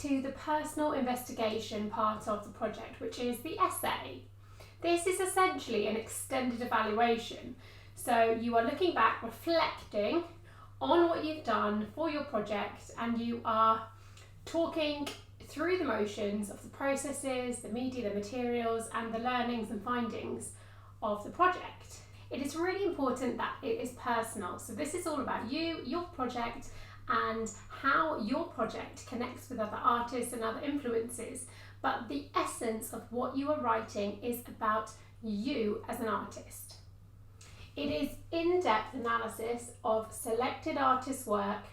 to the personal investigation part of the project, which is the essay. This is essentially an extended evaluation. So you are looking back, reflecting on what you've done for your project, and you are talking through the motions of the processes, the media, the materials, and the learnings and findings of the project. It is really important that it is personal. So this is all about you, your project, and how your project connects with other artists and other influences. But the essence of what you are writing is about you as an artist. It is in-depth analysis of selected artists' work,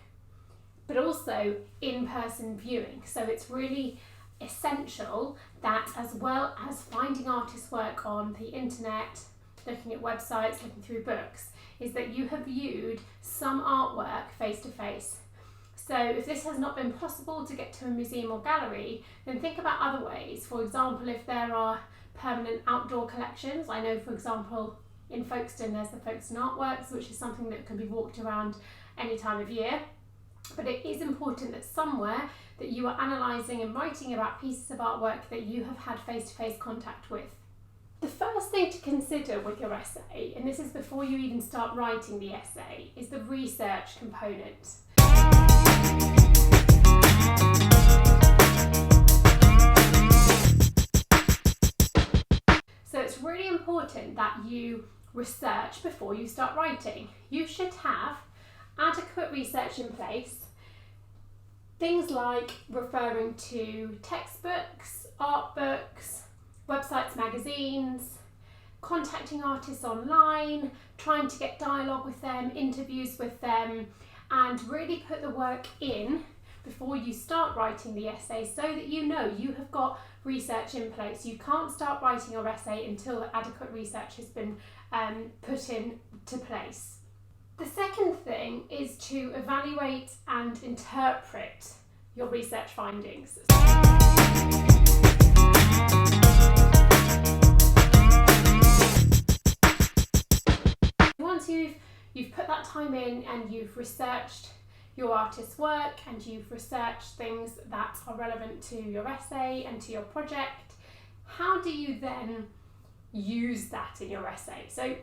but also in-person viewing. So it's really essential that, as well as finding artists' work on the internet, looking at websites, looking through books, is that you have viewed some artwork face to face. So if this has not been possible to get to a museum or gallery, then think about other ways. For example, if there are permanent outdoor collections, I know, for example, in Folkestone there's the Folkestone Artworks, which is something that can be walked around any time of year. But it is important that somewhere that you are analysing and writing about pieces of artwork that you have had face-to-face contact with. The first thing to consider with your essay, and this is before you even start writing the essay, is the research component. So it's really important that you research before you start writing. You should have adequate research in place. Things like referring to textbooks, art books, websites, magazines, contacting artists online, trying to get dialogue with them, interviews with them, and really put the work in before you start writing the essay so that you know you have got research in place. You can't start writing your essay until adequate research has been put into place. The second thing is to evaluate and interpret your research findings. Once you've put that time in and you've researched your artist's work and you've researched things that are relevant to your essay and to your project, how do you then use that in your essay? So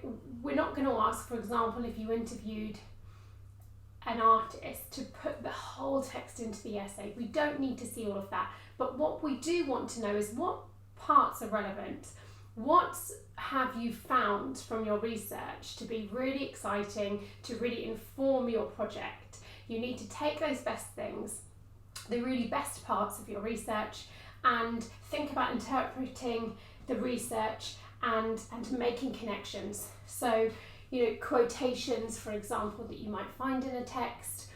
we're not going to ask, for example, if you interviewed an artist, to put the whole text into the essay. We don't need to see all of that. But what we do want to know is what parts are relevant. What have you found from your research to be really exciting, to really inform your project? You need to take those best things, the really best parts of your research, and think about interpreting the research and making connections. So, quotations, for example, that you might find in a text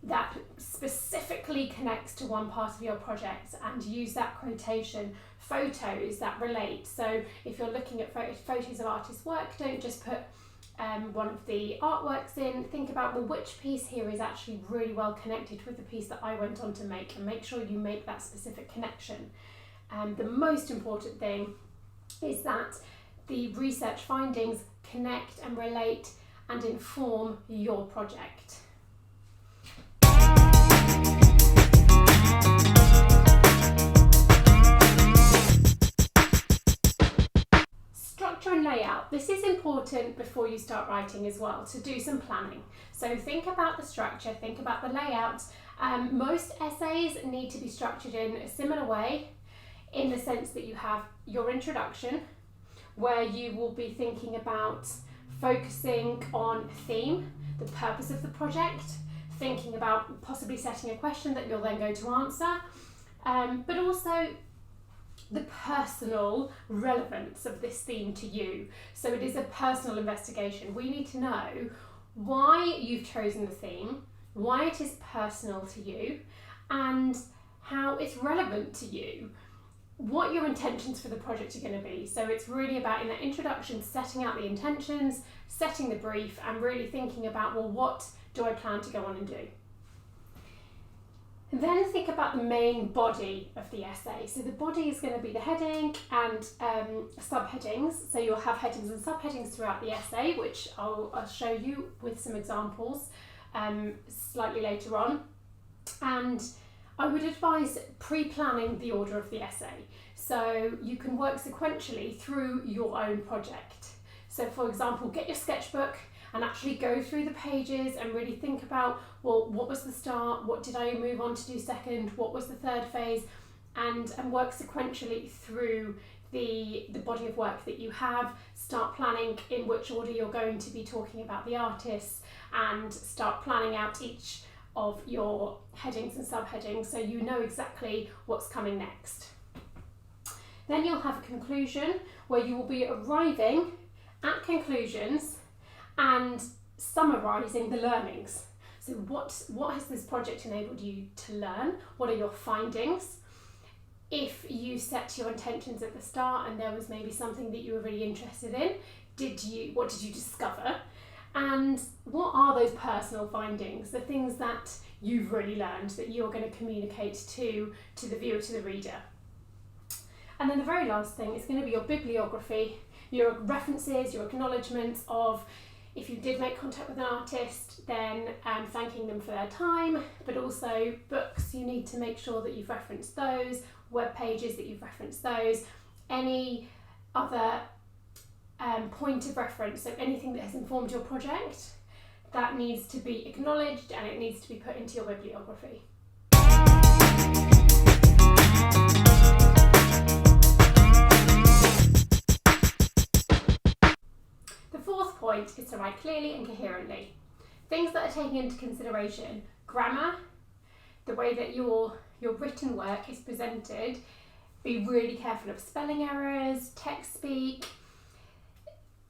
that specifically connects to one part of your project, and use that quotation. Photos that relate. So if you're looking at photos of artists' work, don't just put one of the artworks in. Think about, well, which piece here is actually really well connected with the piece that I went on to make, and make sure you make that specific connection. The most important thing is that the research findings connect and relate and inform your project. Structure and layout. This is important before you start writing as well, to do some planning. So think about the structure, think about the layout. Most essays need to be structured in a similar way, in the sense that you have your introduction, where you will be thinking about focusing on theme, the purpose of the project, thinking about possibly setting a question that you'll then go to answer, but also the personal relevance of this theme to you. So it is a personal investigation. We need to know why you've chosen the theme, why it is personal to you, and how it's relevant to you, what your intentions for the project are going to be. So it's really about, in that introduction, setting out the intentions, setting the brief, and really thinking about, well, what do I plan to go on and do? And then think about the main body of the essay. So the body is going to be the heading and subheadings. So you'll have headings and subheadings throughout the essay, which I'll show you with some examples slightly later on. And I would advise pre-planning the order of the essay so you can work sequentially through your own project. So for example, get your sketchbook and actually go through the pages and really think about, well, what was the start, what did I move on to do second, what was the third phase, and work sequentially through the body of work that you have. Start planning in which order you're going to be talking about the artists, and start planning out each of your headings and subheadings so you know exactly what's coming next. Then you'll have a conclusion where you will be arriving at conclusions and summarising the learnings. So what has this project enabled you to learn? What are your findings? If you set your intentions at the start and there was maybe something that you were really interested in, what did you discover? And what are those personal findings, the things that you've really learned that you're going to communicate to the viewer, to the reader? And then the very last thing is going to be your bibliography, your references, your acknowledgements of, if you did make contact with an artist, then thanking them for their time, but also books, you need to make sure that you've referenced those, web pages that you've referenced those, any other point of reference, so anything that has informed your project, that needs to be acknowledged and it needs to be put into your bibliography. The fourth point is to write clearly and coherently. Things that are taken into consideration: grammar, the way that your written work is presented. Be really careful of spelling errors, text speak.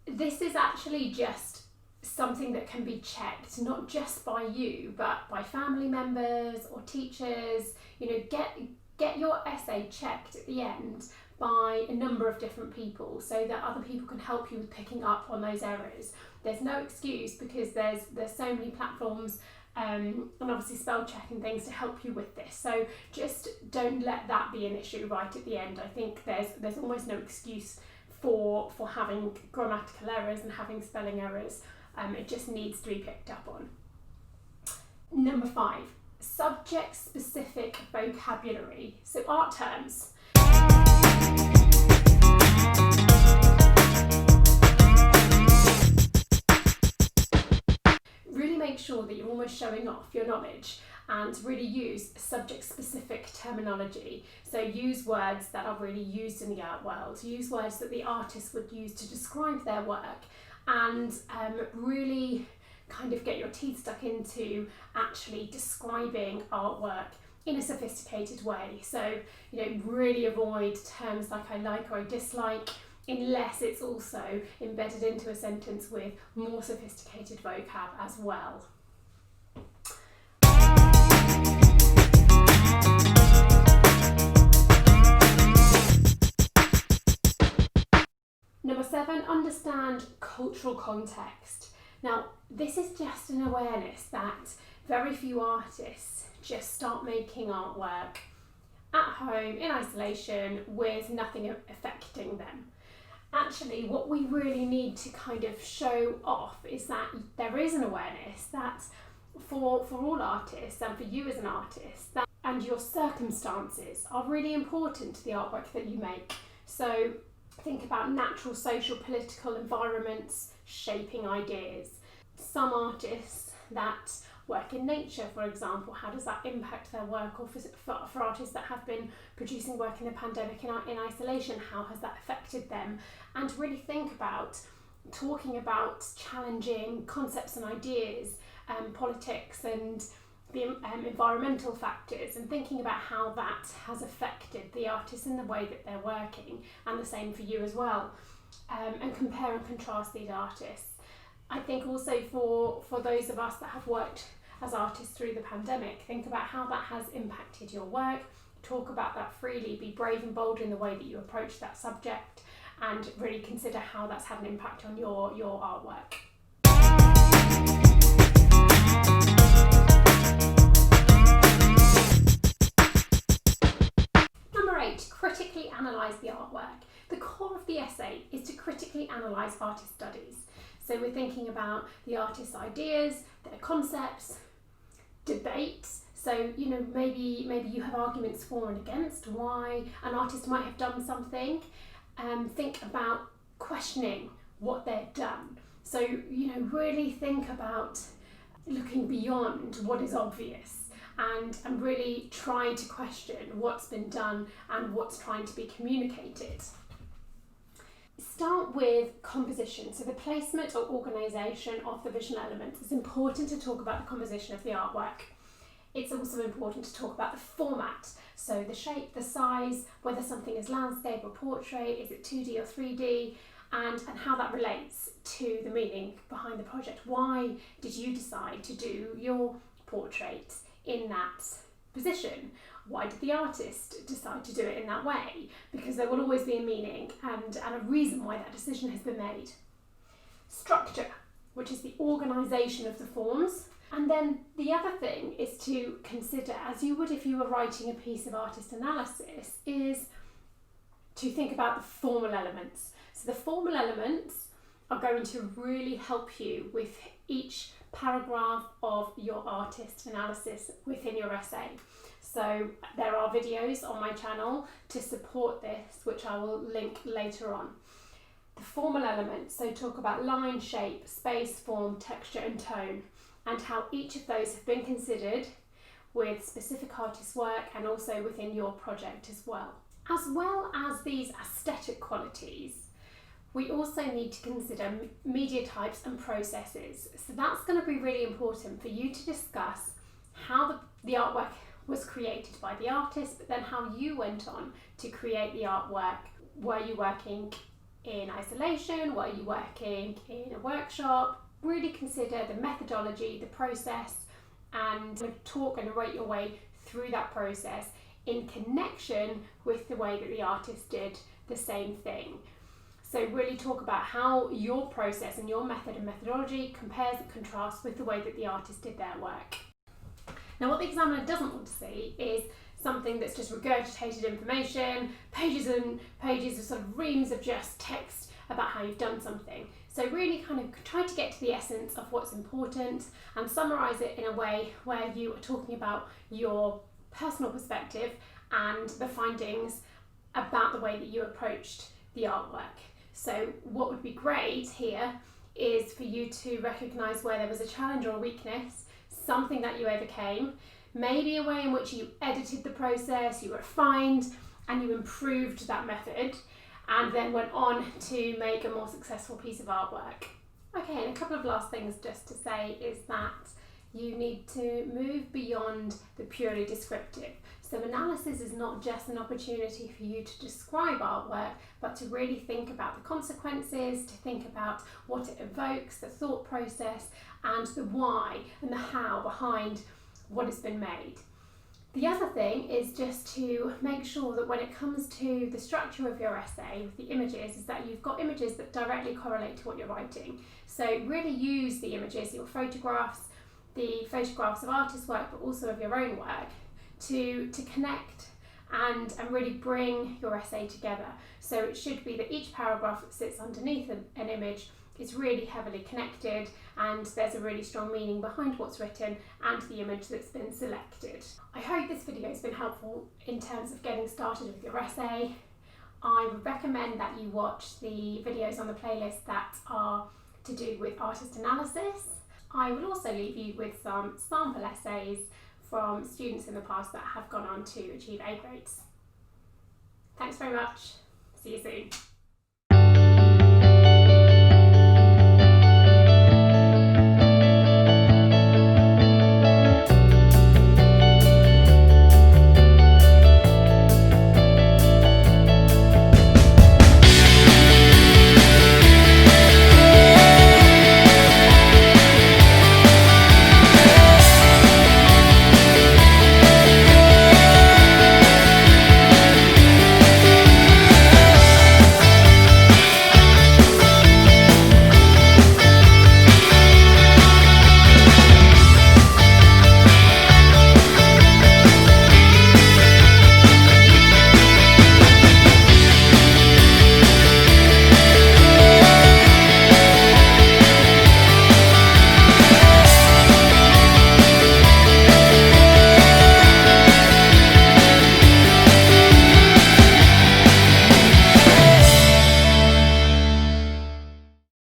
This is actually just something that can be checked, not just by you, but by family members or teachers. You know, get your essay checked at the end by a number of different people so that other people can help you with picking up on those errors. There's no excuse because there's so many platforms and obviously spell check and things to help you with this. So just don't let that be an issue right at the end. I think there's almost no excuse for having grammatical errors and having spelling errors. It just needs to be picked up on. Number 5, subject-specific vocabulary. So art terms. Really make sure that you're almost showing off your knowledge and really use subject-specific terminology. So use words that are really used in the art world, use words that the artist would use to describe their work, and really kind of get your teeth stuck into actually describing artwork in a sophisticated way. So, you know, really avoid terms like I like or I dislike, unless it's also embedded into a sentence with more sophisticated vocab as well. Number 7, understand cultural context. Now, this is just an awareness that very few artists just start making artwork at home in isolation with nothing affecting them. Actually, what we really need to kind of show off is that there is an awareness that for all artists and for you as an artist, that and your circumstances are really important to the artwork that you make. So think about natural, social, political environments shaping ideas. Some artists that work in nature, for example, how does that impact their work? Or for artists that have been producing work in the pandemic in isolation, how has that affected them? And really think about talking about challenging concepts and ideas, politics and the environmental factors, and thinking about how that has affected the artists in the way that they're working, and the same for you as well, and compare and contrast these artists. I think also for those of us that have worked as artists through the pandemic, think about how that has impacted your work, talk about that freely, be brave and bold in the way that you approach that subject, and really consider how that's had an impact on your artwork. Number 8, critically analyse the artwork. The core of the essay is to critically analyse artist studies. So we're thinking about the artist's ideas, their concepts, debates. So, you know, maybe you have arguments for and against why an artist might have done something. Think about questioning what they've done. So, you know, really think about looking beyond what is obvious and really trying to question what's been done and what's trying to be communicated. Start with composition. So the placement or organisation of the visual elements. It's important to talk about the composition of the artwork. It's also important to talk about the format. So the shape, the size, whether something is landscape or portrait, is it 2D or 3D, and how that relates to the meaning behind the project. Why did you decide to do your portrait in that position? Why did the artist decide to do it in that way? Because there will always be a meaning and a reason why that decision has been made. Structure, which is the organisation of the forms. And then the other thing is to consider, as you would if you were writing a piece of artist analysis, is to think about the formal elements. So the formal elements are going to really help you with each paragraph of your artist analysis within your essay. So there are videos on my channel to support this, which I will link later on. The formal elements, so talk about line, shape, space, form, texture and tone, and how each of those have been considered with specific artist work and also within your project as well. As well as these aesthetic qualities, we also need to consider media types and processes. So that's going to be really important for you to discuss how the artwork was created by the artist, but then how you went on to create the artwork. Were you working in isolation? Were you working in a workshop? Really consider the methodology, the process, and talk and narrate your way through that process in connection with the way that the artist did the same thing. So really talk about how your process and your method and methodology compares and contrasts with the way that the artist did their work. Now, what the examiner doesn't want to see is something that's just regurgitated information, pages and pages of sort of reams of just text about how you've done something. So really kind of try to get to the essence of what's important and summarise it in a way where you are talking about your personal perspective and the findings about the way that you approached the artwork. So what would be great here is for you to recognise where there was a challenge or a weakness, something that you overcame, maybe a way in which you edited the process, you refined and you improved that method, and then went on to make a more successful piece of artwork. Okay, and a couple of last things just to say is that you need to move beyond the purely descriptive. So analysis is not just an opportunity for you to describe artwork, but to really think about the consequences, to think about what it evokes, the thought process, and the why and the how behind what has been made. The other thing is just to make sure that when it comes to the structure of your essay with the images, is that you've got images that directly correlate to what you're writing. So really use the images, your photographs, the photographs of artist work, but also of your own work, to connect and really bring your essay together. So it should be that each paragraph that sits underneath an image is really heavily connected and there's a really strong meaning behind what's written and the image that's been selected. I hope this video has been helpful in terms of getting started with your essay. I would recommend that you watch the videos on the playlist that are to do with artist analysis. I will also leave you with some sample essays from students in the past that have gone on to achieve A grades. Thanks very much. See you soon.